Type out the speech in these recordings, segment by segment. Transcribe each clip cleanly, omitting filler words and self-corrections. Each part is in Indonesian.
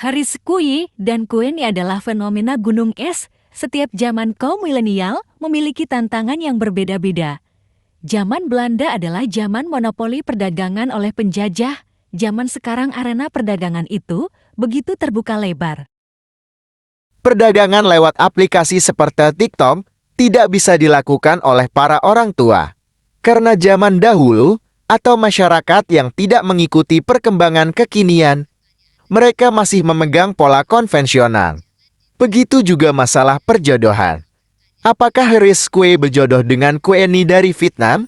Haris Kui dan Kueni adalah fenomena gunung es. Setiap zaman kaum milenial memiliki tantangan yang berbeda-beda. Zaman Belanda adalah zaman monopoli perdagangan oleh penjajah. Zaman sekarang arena perdagangan itu begitu terbuka lebar. Perdagangan lewat aplikasi seperti TikTok tidak bisa dilakukan oleh para orang tua. Karena zaman dahulu atau masyarakat yang tidak mengikuti perkembangan kekinian, mereka masih memegang pola konvensional. Begitu juga masalah perjodohan. Apakah Haris Kui berjodoh dengan Kueni dari Vietnam?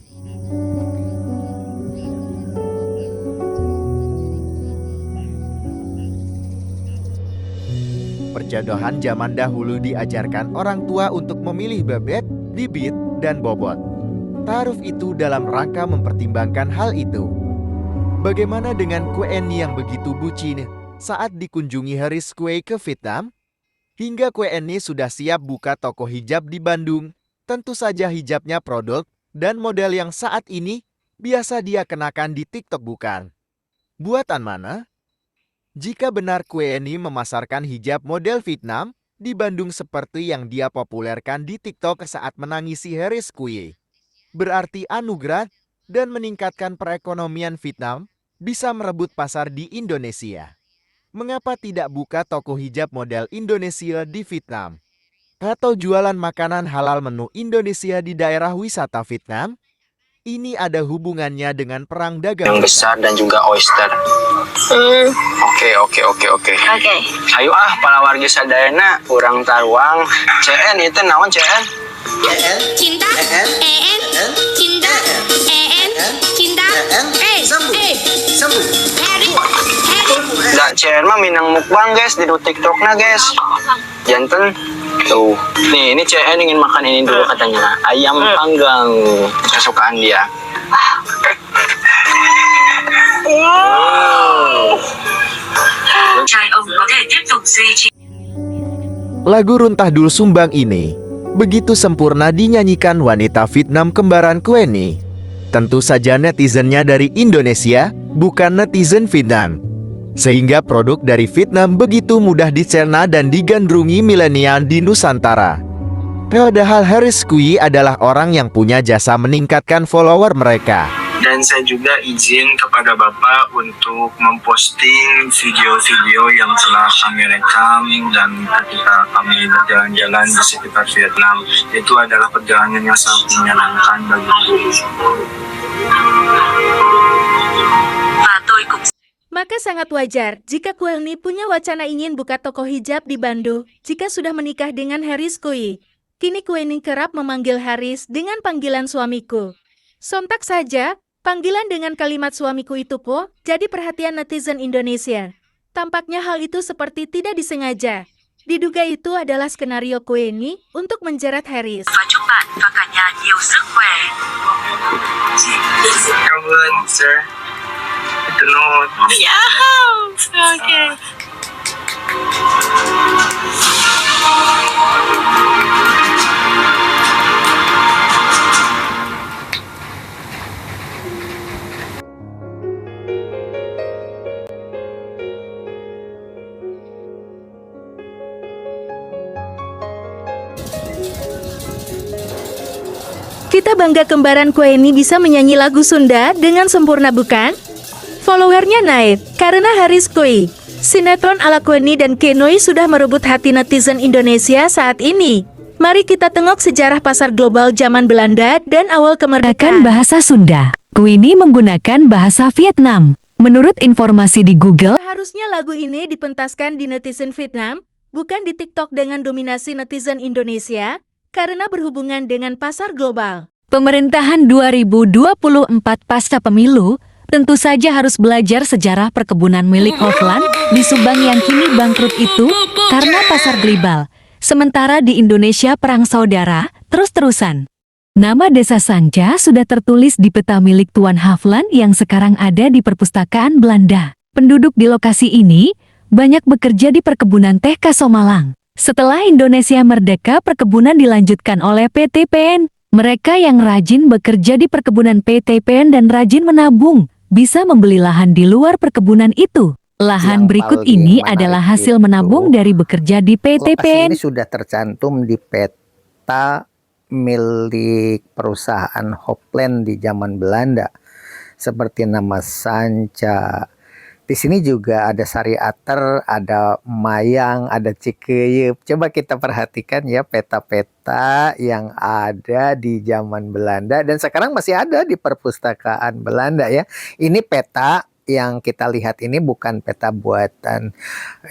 Perjodohan zaman dahulu diajarkan orang tua untuk memilih bebek, bibit, dan bobot. Taruh itu dalam rangka mempertimbangkan hal itu. Bagaimana dengan Kueni yang begitu bucin saat dikunjungi Haris Kui ke Vietnam? Hingga Kueni sudah siap buka toko hijab di Bandung. Tentu saja hijabnya produk dan model yang saat ini biasa dia kenakan di TikTok bukan? Buatan mana? Jika benar Kueni memasarkan hijab model Vietnam di Bandung seperti yang dia populerkan di TikTok saat menangisi Haris Kui, berarti anugerah dan meningkatkan perekonomian Vietnam bisa merebut pasar di Indonesia. Mengapa tidak buka toko hijab model Indonesia di Vietnam? Atau jualan makanan halal menu Indonesia di daerah wisata Vietnam? Ini ada hubungannya dengan perang dagang yang besar dan juga oyster. Oke. Ayo para warga sadayana urang taruang CN itu naon CN? Cinta, cinta, cinta, Sambung. Da CN mah minang mukbang guys di TikTok na guys. Janten tuh. Nih ini CN ingin makan ini dulu katanya. Ayam panggang kesukaan dia. Lagu Runtah Dul Sumbang ini begitu sempurna dinyanyikan wanita Vietnam kembaran Kueni. Tentu saja netizennya dari Indonesia, bukan netizen Vietnam. Sehingga produk dari Vietnam begitu mudah dicerna dan digandrungi milenial di Nusantara. Padahal Haris Kui adalah orang yang punya jasa meningkatkan follower mereka. Dan saya juga izin kepada Bapak untuk memposting video-video yang telah kami rekam dan ketika kami berjalan-jalan di sekitar Vietnam. Itu adalah perjalanan yang sangat menyenangkan bagiku. Maka sangat wajar jika Kueni punya wacana ingin buka toko hijab di Bandung jika sudah menikah dengan Haris Kui. Kini Kueni kerap memanggil Haris dengan panggilan suamiku. Sontak saja, panggilan dengan kalimat suamiku itu po jadi perhatian netizen Indonesia. Tampaknya hal itu seperti tidak disengaja. Diduga itu adalah skenario Kueni untuk menjerat Haris. Cảm ơn, sir. Okay. Kita bangga kembaran Kueni bisa menyanyi lagu Sunda dengan sempurna bukan? Followernya naik karena Haris Kui. Sinetron ala Kueni dan Kenoi sudah merebut hati netizen Indonesia saat ini. Mari kita tengok sejarah pasar global zaman Belanda dan awal kemerdekaan. Bahasa Sunda. Kueni menggunakan bahasa Vietnam. Menurut informasi di Google, Harusnya lagu ini dipentaskan di netizen Vietnam, bukan di TikTok dengan dominasi netizen Indonesia, karena berhubungan dengan pasar global. pemerintahan 2024 pasca pemilu tentu saja harus belajar sejarah perkebunan milik Hofland di Subang yang kini bangkrut itu karena pasar global. Sementara di Indonesia perang saudara terus-terusan. Nama Desa Sangja sudah tertulis di peta milik Tuan Hofland yang sekarang ada di perpustakaan Belanda. Penduduk di lokasi ini banyak bekerja di perkebunan teh Kasomalang. Setelah Indonesia merdeka, perkebunan dilanjutkan oleh PT PN. Mereka yang rajin bekerja di perkebunan PT PN dan rajin menabung bisa membeli lahan di luar perkebunan itu. Lahan Yang berikut paling ini menarik adalah hasil itu, menabung dari bekerja di PT lokasi PN. ini sudah tercantum di peta milik perusahaan Hopland di zaman Belanda, seperti nama Sanca. Di sini juga ada Sariater, ada Mayang, ada Cikeyup. Coba kita perhatikan ya peta-peta yang ada di zaman Belanda dan sekarang masih ada di perpustakaan Belanda ya. Ini peta yang kita lihat ini bukan peta buatan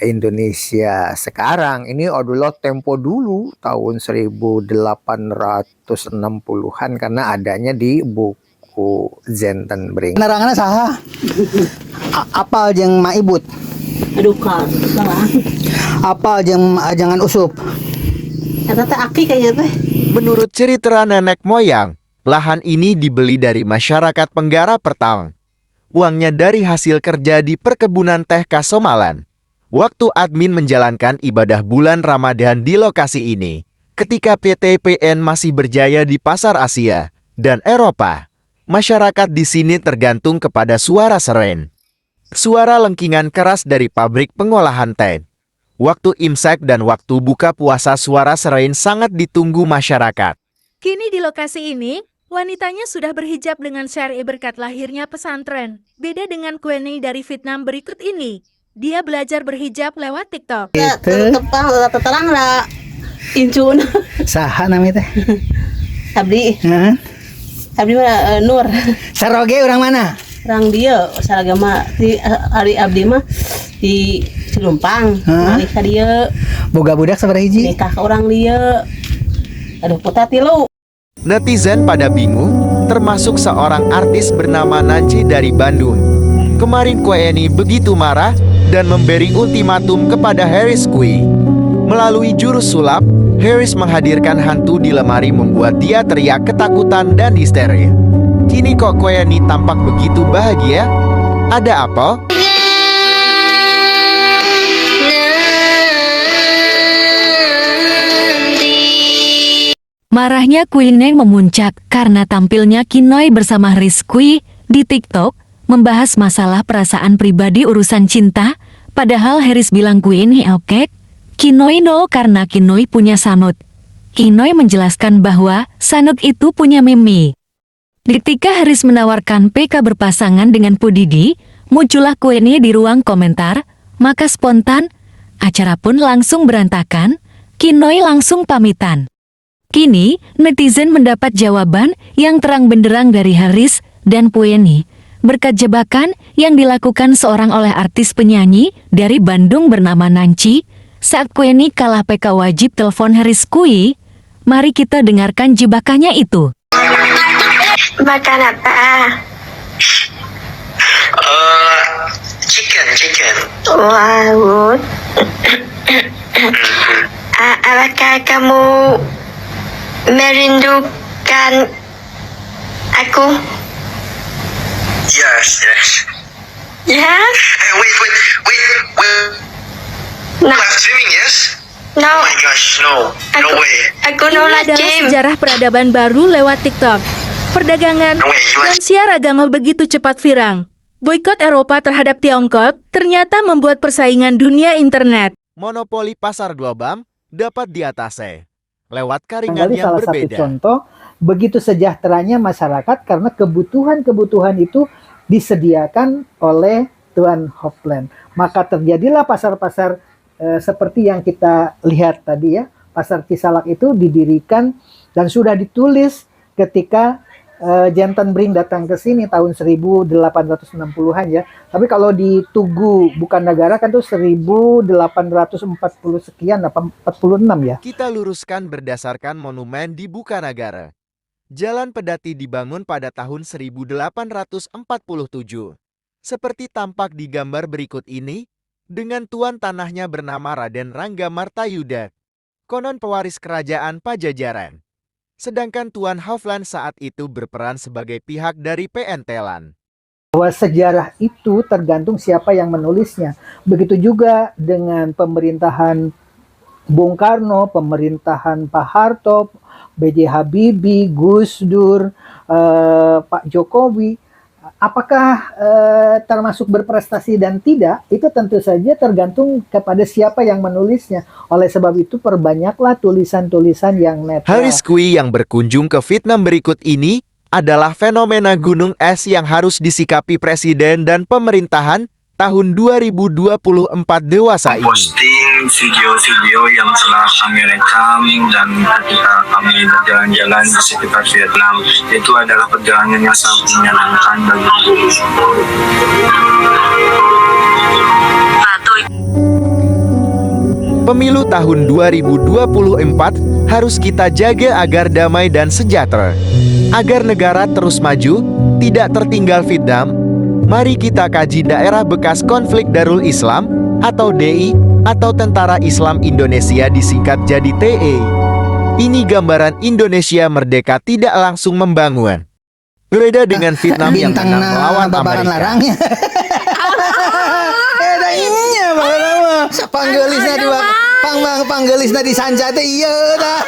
Indonesia sekarang. Ini adalah tempo dulu tahun 1860-an karena adanya di buku Zentenbrink. Penerangannya saha? Apal jeung maibut. Aduh kak, salah. Apal jeung jangan usup. Kata teh aki kayaknya teh. Menurut cerita nenek moyang, lahan ini dibeli dari masyarakat Penggara Pertang. Uangnya dari hasil kerja di perkebunan teh Kasomalan. Waktu admin menjalankan ibadah bulan Ramadan di lokasi ini, ketika PT PN masih berjaya di pasar Asia dan Eropa, masyarakat di sini tergantung kepada suara seren. Suara lengkingan keras dari pabrik pengolahan teh. Waktu imsak dan waktu buka puasa suara seren sangat ditunggu masyarakat. Kini di lokasi ini, wanitanya sudah berhijab dengan syar'i berkat lahirnya pesantren. Beda dengan Queenie dari Vietnam berikut ini. Dia belajar berhijab lewat TikTok. Terang lah. Incun. Saha namanya teh? Abdi. Heeh. Abdi mah Nur. Saroge orang mana? Orang dia saragama di hari abdi mah di Cilumpang. Malih ka dieu. Boga budak sabaraha hiji? Nikah ka urang dia. Aduh puta tilu. Netizen pada bingung, termasuk seorang artis bernama Nanci dari Bandung. Kemarin Queenie begitu marah dan memberi ultimatum kepada Harris Kui. Melalui jurus sulap, Harris menghadirkan hantu di lemari membuat dia teriak ketakutan dan histeria. Kini kok Queenie tampak begitu bahagia? Ada apa? Marahnya Queenie memuncak karena tampilnya Kinoy bersama Rizky di TikTok membahas masalah perasaan pribadi urusan cinta, padahal Harris bilang Queenie oke. Kinoy no karena Kinoy punya sanut. Kinoy menjelaskan bahwa sanut itu punya Mimi. Ketika Harris menawarkan PK berpasangan dengan Pudidi, muncullah Queenie di ruang komentar, maka spontan, acara pun langsung berantakan, Kinoy langsung pamitan. Kini, netizen mendapat jawaban yang terang benderang dari Harris dan Queenie berkat jebakan yang dilakukan seorang oleh artis penyanyi dari Bandung bernama Nanci saat Queenie kalah PK wajib telepon Harris Kui. Mari kita dengarkan jebakannya itu. Makan apa? Chicken. Wow. Apakah kamu merindukan aku? Yes. Yes? Wait. No. Live streaming, yes? No. Oh my gosh, no way. Aku Ini nolak adalah game. sejarah peradaban baru lewat TikTok. Perdagangan No way, you dan siar agama begitu cepat viral. Boikot Eropa terhadap Tiongkok ternyata membuat persaingan dunia internet. Monopoli pasar global dapat diatasi lewat karingan Kembali yang salah satu berbeda. contoh begitu sejahteranya masyarakat karena kebutuhan-kebutuhan itu disediakan oleh Tuan Hopland. Maka terjadilah pasar-pasar seperti yang kita lihat tadi ya. Pasar Cisalak itu didirikan dan sudah ditulis ketika Zentenbrink datang ke sini tahun 1860-an ya. Tapi kalau di Tugu bukan negara kan tuh 1840 sekian, 46 ya. Kita luruskan berdasarkan monumen di Bukanagara. Jalan Pedati dibangun pada tahun 1847. Seperti tampak di gambar berikut ini, dengan tuan tanahnya bernama Raden Rangga Martayuda, konon pewaris kerajaan Pajajaran. Sedangkan Tuan Hopland saat itu berperan sebagai pihak dari PN Telan. Bahwa sejarah itu tergantung siapa yang menulisnya. Begitu juga dengan pemerintahan Bung Karno, pemerintahan Pak Harto, B.J. Habibie, Gus Dur, Pak Jokowi. apakah termasuk berprestasi dan tidak, itu tentu saja tergantung kepada siapa yang menulisnya. Oleh sebab itu perbanyaklah tulisan-tulisan yang netral. Haris Kui yang berkunjung ke Vietnam berikut ini adalah fenomena gunung es yang harus disikapi presiden dan pemerintahan tahun 2024 dewasa ini. Posting video-video yang telah kami rekam dan ketika kami berjalan-jalan di sekitar Vietnam, itu adalah perjalanan yang sangat menyenangkan bagiku. Pemilu tahun 2024 harus kita jaga agar damai dan sejahtera. Agar negara terus maju, tidak tertinggal Vietnam, mari kita kaji daerah bekas konflik Darul Islam atau DI atau Tentara Islam Indonesia disingkat jadi TE. Ini gambaran Indonesia merdeka tidak langsung membangun. Berbeda dengan Vietnam yang menang melawan Amerika. Panggelisna disanca teh ieu tah.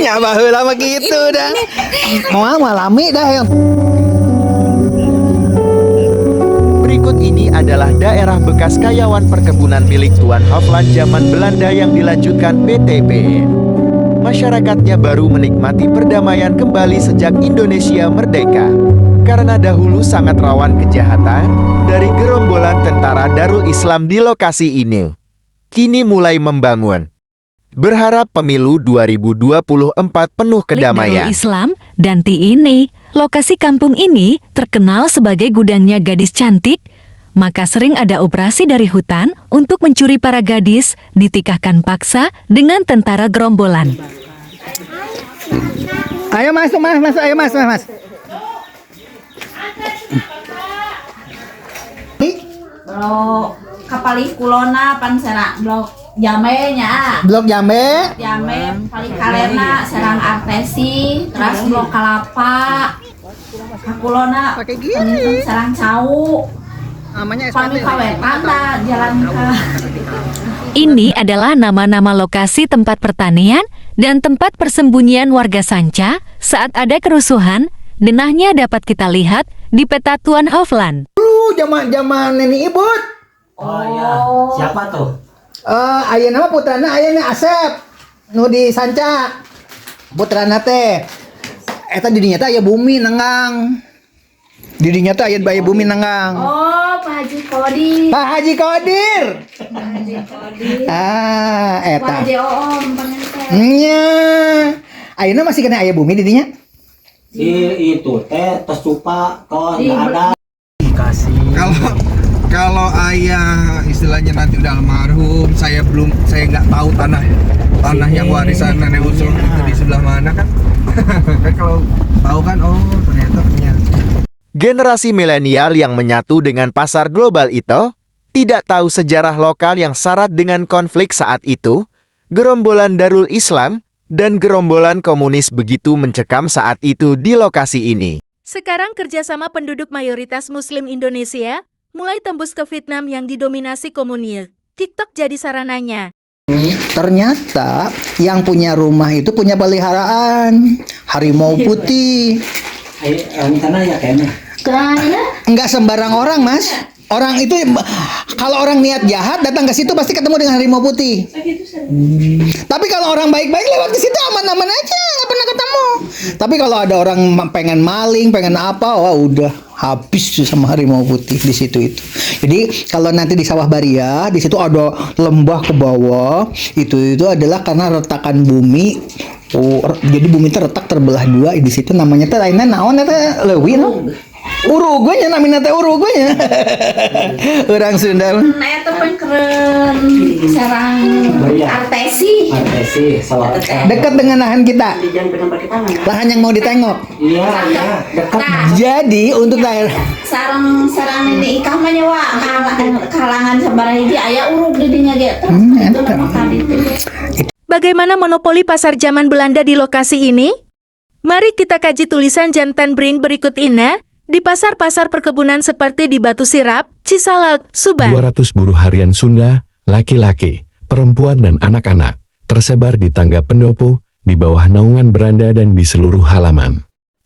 Nya baheula mah kitu dah. Moal lami dah yang. Berikut ini adalah daerah bekas kayawan perkebunan milik Tuan Hofland zaman Belanda yang dilanjutkan PTP. Masyarakatnya baru menikmati perdamaian kembali sejak Indonesia merdeka. Karena dahulu sangat rawan kejahatan dari gerombolan tentara Darul Islam di lokasi ini. Kini mulai membangun. Berharap pemilu 2024 penuh kedamaian. Darul Islam dan ini, lokasi kampung ini terkenal sebagai gudangnya gadis cantik, maka sering ada operasi dari hutan untuk mencuri para gadis ditikahkan paksa dengan tentara gerombolan. Ayo masuk ayo mas. Blok kapalih kulona pan serang blok Jame nya. Blok Jame. Jame paling kalena serang Artesi, terus blok Kalapa. Kulona Pakai gini. serang Cau. Namanya Pami kawetan da jalan ka. Ini adalah nama-nama lokasi tempat pertanian dan tempat persembunyian warga Sanca saat ada kerusuhan. Denahnya dapat kita lihat di peta Tuan Hofland. Zaman Neni Ibut. Oh iya, siapa tuh? Ayeuna mah putrana ayeuna Asep nu di Sanca. Putrana teh eta di dinya teh aya bumi nenggang. Di dinya teh aya bumi nenggang. Oh, Pak Haji Kodir. Pak Haji Kodir. Pak Haji Kodir. Eta. Pak Haji Oom pengen Nya. Ayeuna masih kena aya bumi di dinya? Itu teh tesupa kok nggak ada. Kalau ayah istilahnya nanti udah almarhum, saya nggak tahu tanah yang warisan nenek usul itu di sebelah mana kan. Kan kalau tahu kan, oh ternyata punya. Generasi milenial yang menyatu dengan pasar global itu tidak tahu sejarah lokal yang syarat dengan konflik saat itu. Gerombolan Darul Islam dan gerombolan komunis begitu mencekam saat itu di lokasi ini. Sekarang kerjasama penduduk mayoritas Muslim Indonesia mulai tembus ke Vietnam yang didominasi komunis. TikTok jadi sarananya. Ternyata yang punya rumah itu punya peliharaan harimau putih. Karena ya kayaknya. Enggak sembarang orang, Mas. Orang itu kalau orang niat jahat datang ke situ pasti ketemu dengan harimau putih. Tapi kalau orang baik-baik lewat ke situ aman-aman aja, nggak pernah ketemu. Tapi kalau ada orang pengen maling, pengen apa, wah udah habis sama harimau putih di situ itu. Jadi kalau nanti di Sawah Baria, di situ ada lembah ke bawah, itu adalah karena retakan bumi. Oh, jadi bumi terletak terbelah dua di situ, namanya teh lainnya naon eta leuwih no. Uruguenya namina teh uruguenya. Orang Sunda. Nah, itu keren serang Artesi. Sawah. Dekat dengan lahan kita. Lahan yang mau ditengok. Iya, dekat. Jadi untuk daerah Sarang ini ikah mah nyawa kalangan sabaraha hiji aya urug di dinya ge. Bagaimana monopoli pasar zaman Belanda di lokasi ini? Mari kita kaji tulisan Jantan Brink berikut ini. Di pasar-pasar perkebunan seperti di Batu Sirap, Cisalak, Subang. 200 buruh harian Sunda, laki-laki, perempuan dan anak-anak, tersebar di tangga pendopo, di bawah naungan beranda dan di seluruh halaman.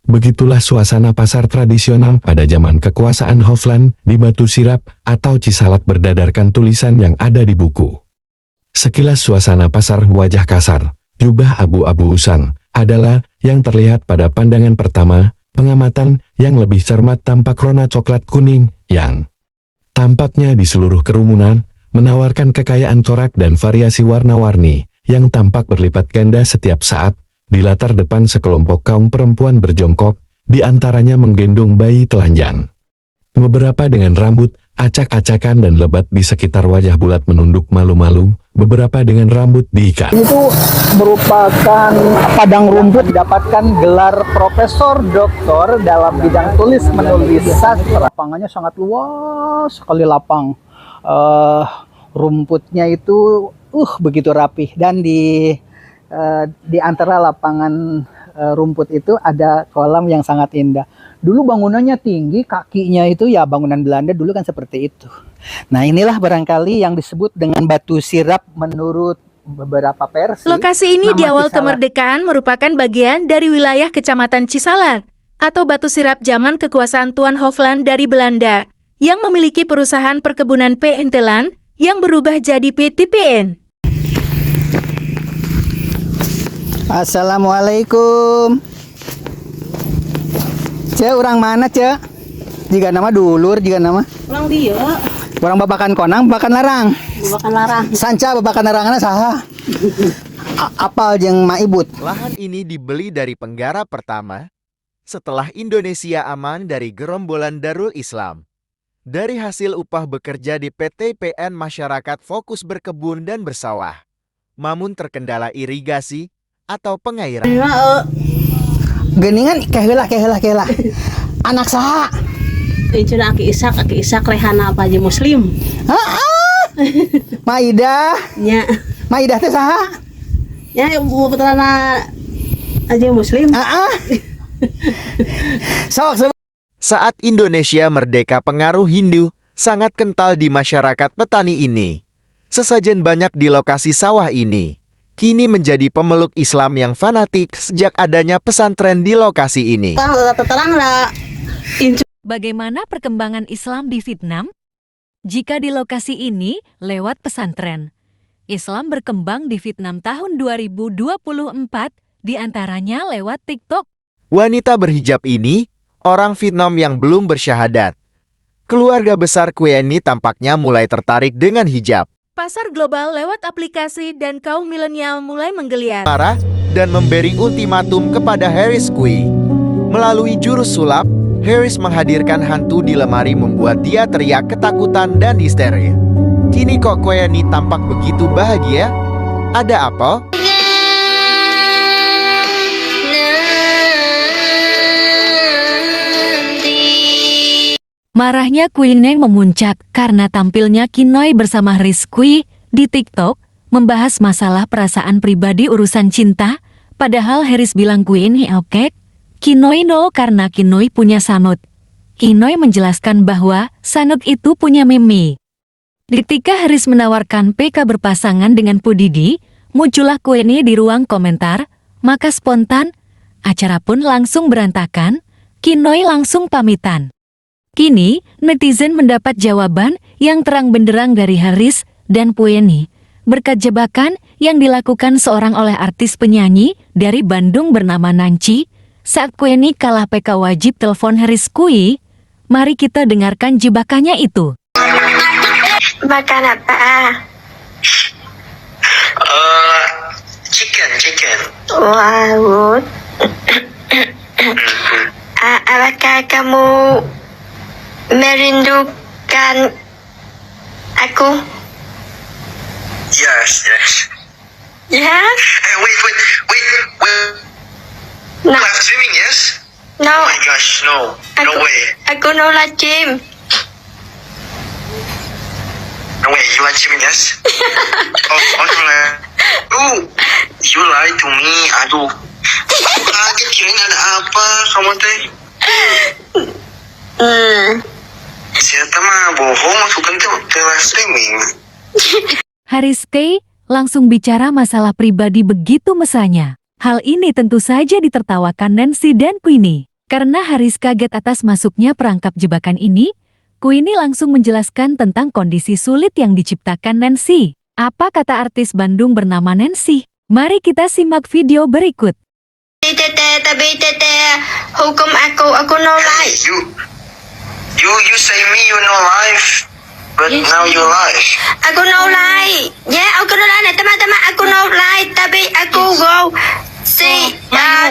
Begitulah suasana pasar tradisional pada zaman kekuasaan Hofland di Batu Sirap atau Cisalak berdadarkan tulisan yang ada di buku. Sekilas suasana pasar wajah kasar, jubah abu-abu usang, adalah yang terlihat pada pandangan pertama. Pengamatan yang lebih cermat tampak rona coklat kuning yang tampaknya di seluruh kerumunan menawarkan kekayaan corak dan variasi warna-warni yang tampak berlipat ganda setiap saat. Di latar depan sekelompok kaum perempuan berjongkok, di antaranya menggendong bayi telanjang. Beberapa dengan rambut acak-acakan dan lebat di sekitar wajah bulat menunduk malu-malu, beberapa dengan rambut diikat. Itu merupakan padang rumput, dapatkan gelar Profesor Doktor dalam bidang tulis menulis sastra. Lapangannya sangat luas sekali lapang. Rumputnya itu begitu rapih, dan di antara lapangan rumput itu ada kolam yang sangat indah. Dulu bangunannya tinggi, kakinya itu ya bangunan Belanda dulu kan seperti itu. Nah, inilah barangkali yang disebut dengan Batu Sirap menurut beberapa versi. Lokasi ini di Nama awal Cisalak. kemerdekaan merupakan bagian dari wilayah Kecamatan Cisalak atau Batu Sirap zaman kekuasaan Tuan Hofland dari Belanda yang memiliki perusahaan perkebunan PNTelan yang berubah jadi PTPN. Assalamualaikum. Cek, orang mana cek? Jika nama dulur, jika nama Orang dia, orang babakan konang, babakan larang. babakan larang. Sanca babakan laranganna saha? Apal jeung maibut. Lahan ini dibeli dari penggara pertama setelah Indonesia aman dari gerombolan Darul Islam. Dari hasil upah bekerja di PTPN, masyarakat fokus berkebun dan bersawah. Namun terkendala irigasi atau pengairan. Geningan keheula. Anak saha? Cenah Aki Isak rehana apa aja muslim. Maidah. Nya. Maidah teh saha? Ya putrana aja muslim. Sok. Saat Indonesia merdeka, pengaruh Hindu sangat kental di masyarakat petani ini. Sesajen banyak di lokasi sawah ini kini menjadi pemeluk Islam yang fanatik sejak adanya pesantren di lokasi ini. Bagaimana perkembangan Islam di Vietnam? Jika di lokasi ini lewat pesantren, Islam berkembang di Vietnam tahun 2024, diantaranya lewat TikTok. Wanita berhijab ini orang Vietnam yang belum bersyahadat. Keluarga besar Queenie tampaknya mulai tertarik dengan hijab. Pasar global lewat aplikasi dan kaum milenial mulai menggeliat. Marah dan memberi ultimatum kepada Harris Kui. Melalui jurus sulap, Harris menghadirkan hantu di lemari membuat dia teriak ketakutan dan histeria. Kini kok Queenie tampak begitu bahagia? Ada apa? Marahnya Queenie memuncak karena tampilnya Kinoi bersama Rizky di TikTok membahas masalah perasaan pribadi urusan cinta, padahal Harris bilang Queenie oke, Kinoi no karena Kinoi punya sanut. Kinoi menjelaskan bahwa sanut itu punya Mimi. Ketika Harris menawarkan PK berpasangan dengan Pudidi, muncullah Queenie di ruang komentar, maka spontan, acara pun langsung berantakan, Kinoi langsung pamitan. Kini, netizen mendapat jawaban yang terang benderang dari Harris dan Queenie berkat jebakan yang dilakukan seorang oleh artis penyanyi dari Bandung bernama Nancy. Saat Queenie kalah PK wajib telepon Harris Kui, mari kita dengarkan jebakannya itu. Makan apa? Chicken. Wow. Apakah kamu merindukan aku? Yes. Yes? Hey, wait. No. Live streaming, yes? No. Oh my gosh, no way. Aku no like gym. No way, you live streaming, yes? You lied to me. Aduh. Kaget kirain ada apa kamu teh? Siapa mah bohong, masukkan ke live streaming. Harris K langsung bicara masalah pribadi begitu mesranya. Hal ini tentu saja ditertawakan Nancy dan Queenie. Karena Haris kaget atas masuknya perangkap jebakan ini, Queenie langsung menjelaskan tentang kondisi sulit yang diciptakan Nancy. Apa kata artis Bandung bernama Nancy? Mari kita simak video berikut. Tapi hukum aku no life. You say me you no life, but now you life. Aku no life. Ya, aku no life. Teman-teman, aku no life. Tapi aku go si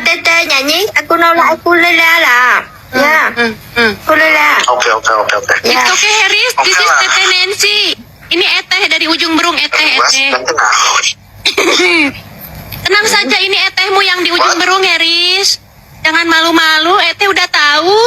tete nyanyi. Aku no life. Aku lelala. Ya. Aku lelala. Oke. Ya. Oke, Haris, this is Tete Nancy. Ini Eteh dari ujung berung Eteh. Tenang saja, ini Etehmu yang di ujung berung, Haris. Jangan malu-malu, Eteh udah tahu.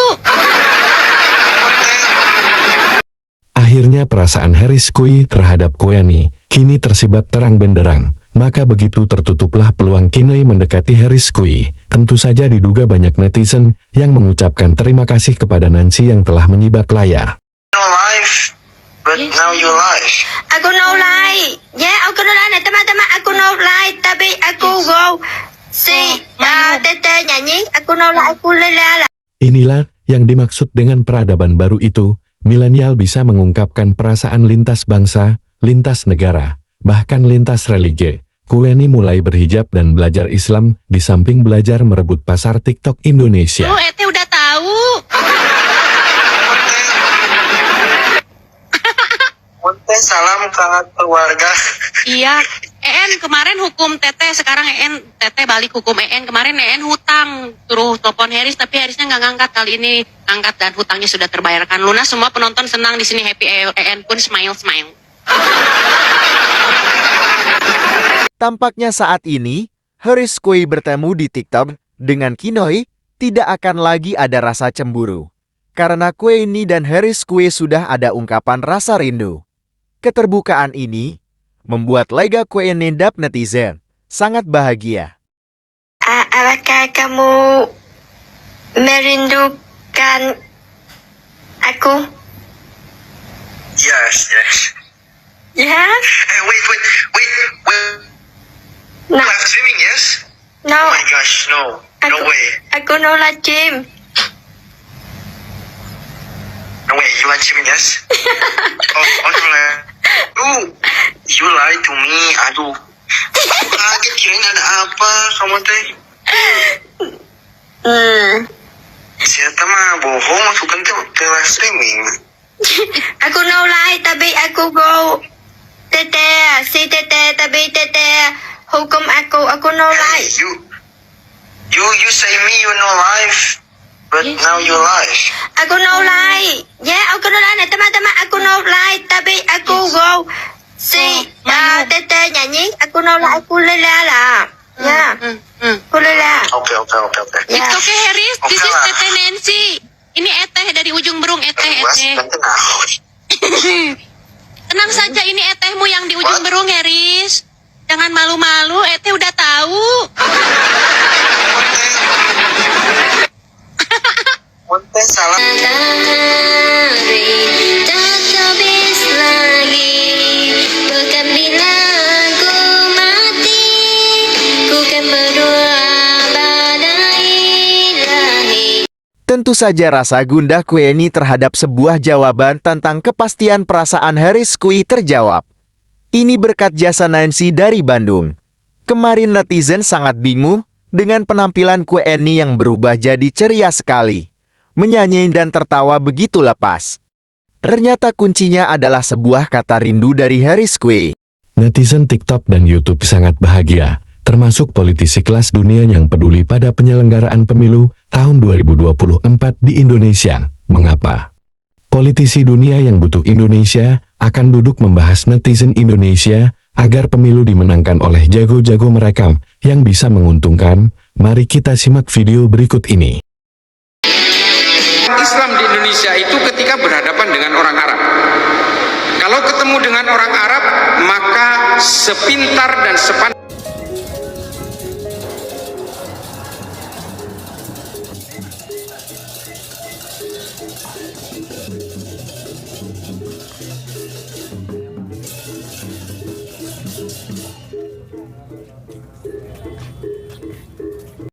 Akhirnya perasaan Haris Kui terhadap Queenie kini tersibak terang benderang. Maka begitu tertutuplah peluang Queenie mendekati Haris Kui. Tentu saja diduga banyak netizen yang mengucapkan terima kasih kepada Nancy yang telah menyibak layar. No life, but now you life. Aku no life. Ya, aku no life. Teman-teman, aku no life. Tapi aku go si tete nyanyi. Aku no life. Aku lelala. Inilah yang dimaksud dengan peradaban baru itu. Milenial bisa mengungkapkan perasaan lintas bangsa, lintas negara, bahkan lintas religi. Queenie mulai berhijab dan belajar Islam di samping belajar merebut pasar TikTok Indonesia. Eteh udah tahu. Salam ke keluarga. Iya, kemarin hukum Teteh, sekarang Teteh balik hukum Kemarin hutang, suruh telepon Haris, tapi Harisnya nggak ngangkat. Kali ini angkat dan hutangnya sudah terbayarkan lunas. Semua penonton senang di sini, happy. Pun smile. Tampaknya saat ini, Haris Kui bertemu di TikTok dengan Queenie tidak akan lagi ada rasa cemburu. Karena Queenie dan Haris Kui sudah ada ungkapan rasa rindu. Keterbukaan ini membuat lega Queenie dan netizen sangat bahagia. Apakah kamu merindukan aku? Yes. Ya? Wait. No. Live streaming, yes? No. Oh my gosh, no. No way. Aku no live stream. No way, you live streaming, yes? You lied to me. Aduh. Aku kaget, kirain ada apa kamu teh? Siapa mah bohong, aku kan ke live streaming. Aku no live, tapi aku go tete, tapi tete hukum aku no live. You say me you no life, but now you live. Aku no live. Ya, aku no live. Teman-teman, aku no live, tapi aku go si tete nyanyi. Aku no live. Aku lelala. Ya. Aku lelala. Oke. Ya. Oke, Haris, this is Tete Nancy. Ini Eteh dari ujung berung Eteh. Tenang saja, ini Etehmu yang di ujung berung, Haris. Jangan malu-malu, Eteh udah tahu. Salam. Tentu saja rasa gundah Queenie terhadap sebuah jawaban tentang kepastian perasaan Haris Kui terjawab. Ini berkat jasa Nancy dari Bandung. Kemarin netizen sangat bingung dengan penampilan Queenie yang berubah jadi ceria sekali. Menyanyi dan tertawa begitu lepas. Ternyata kuncinya adalah sebuah kata rindu dari Haris Kui. Netizen TikTok dan YouTube sangat bahagia, termasuk politisi kelas dunia yang peduli pada penyelenggaraan pemilu tahun 2024 di Indonesia. Mengapa? Politisi dunia yang butuh Indonesia akan duduk membahas netizen Indonesia agar pemilu dimenangkan oleh jago-jago mereka yang bisa menguntungkan. Mari kita simak video berikut ini. Islam di Indonesia itu ketika berhadapan dengan orang Arab. Kalau ketemu dengan orang Arab, maka sepintar dan sepandai